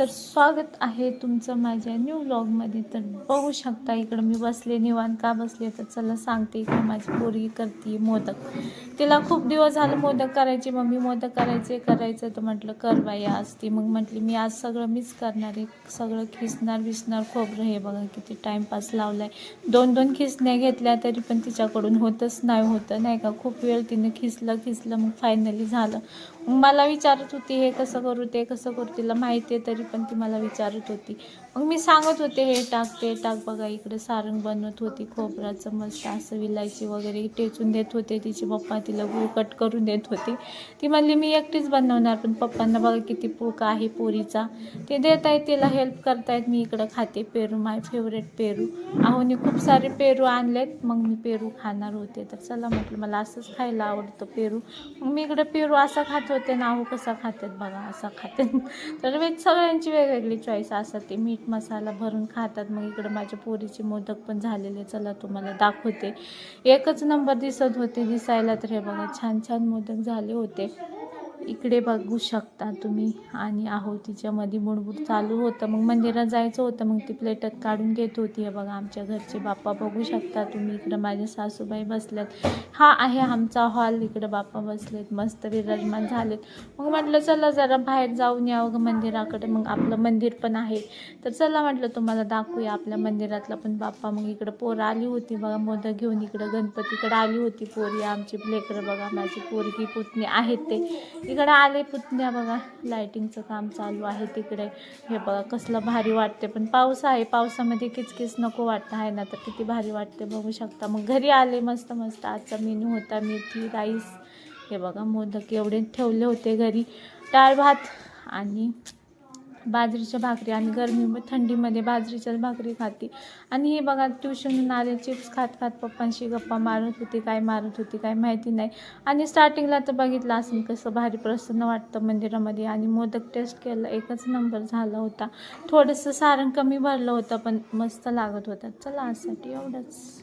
तर स्वागत आहे तुमचं माझ्या न्यू व्लॉगमध्ये. तर बघू शकता इकडं मी बसले, निवांत का बसले तर चला सांगते. इकडं माझी पोरगी करते मोदक. तिला खूप दिवस झालं मोदक करायचे, मम्मी मोदक करायचं तर म्हटलं कर बाई आज. ती मग म्हटली मी आज सगळं मीच करणार आहे, सगळं खिसणार खोबरं. हे बघा किती टाईमपास लावलाय. 2-2 खिसण्या घेतल्या तरी पण तिच्याकडून होतच नाही का. खूप वेळ तिने खिसलं मग फायनली झालं. मग मला विचारत होती हे कसं करू ते कसं करू. तिला माहिती आहे तरी पण ती मला विचारत होती. मग मी सांगत होते हे टाक ते टाक. बघा इकडे सारंग बनवत होती खोबऱ्याचं, मस्त असं विलायची वगैरे टेचून देत होते. तिचे पप्पा तिला गूळ कट करून देत होती. ती म्हणली मी एकटीच बनवणार, पण पप्पांना बघा किती पूक आहे पोरीचा. ते देत आहेत तिला हेल्प करतायत. मी इकडं खाते पेरू, माय फेवरेट पेरू. आहोनी खूप सारे पेरू आणलेत, मग मी पेरू खाणार होते. तर चला म्हटलं मला असंच खायला आवडतं पेरू. मग मी इकडे पेरू असा खात होते ना, अहो कसा खातात बघा, असा खाते. तर सगळ्यांची वेगवेगळी चॉईस असते. मीठ मसाला भरून खातात. मग इकडं माझ्या पोरीचे मोदक पण झालेले, चला तुम्हाला दाखवते. एकच नंबर दिसत होते दिसायला. तर हे बघा छान छान मोदक झाले होते. इकडे बघू शकता तुम्ही. आणि आहो तिच्यामध्ये बुडबुड चालू होतं. मग मंदिरात जायचं होतं, मग ती प्लेटात काढून देत होती. हे बघा आमच्या घरचे बाप्पा बघू शकता तुम्ही. इकडं माझ्या सासूबाई बसल्यात. हा आहे आमचा हॉल. इकडं बाप्पा बसलेत, मस्त विराजमान झालेत. मग म्हटलं चला जरा बाहेर जाऊन यावं मंदिराकडे. मग आपलं मंदिर पण आहे, तर चला म्हटलं तुम्हाला दाखवूया आपल्या मंदिरातला पण बाप्पा. मग इकडं पोरं आली होती बघा मोदक घेऊन. इकडं गणपतीकडे आली होती पोरी आमची. लेकरं बघा माझी पोरगी पुतणी आहेत ते इकडे आले. पुतण्या बघा लाइटिंगचं काम चालू आहे तिकडे. हे बघा कसलं भारी वाटते. पण पाऊस आहे, पावसामध्ये किचकिच नको वाटतं आहे ना, तर किती भारी वाटते बघू शकता. मग घरी आले मस्त आजचा मेनू होता मेथी राईस. हे बघा मोदक एवढे ठेवले होते घरी. डाळ भात आणि बाजरीच्या भाकरी. आणि थंडीमध्ये बाजरीच्याच भाकरी खाते. आणि हे बघा ट्युशनहून आले, चिप्स खात पप्पांशी गप्पा मारत होती. काय मारत होती काय माहिती नाही. आणि स्टार्टिंगला तर बघितलं असेल कसं भारी प्रसन्न वाटतं मंदिरामध्ये. आणि मोदक टेस्ट केलं, एकच नंबर झाला होता. थोडंसं सारण कमी भरलं होतं, पण मस्त लागत होतं. चला आजसाठी एवढंच.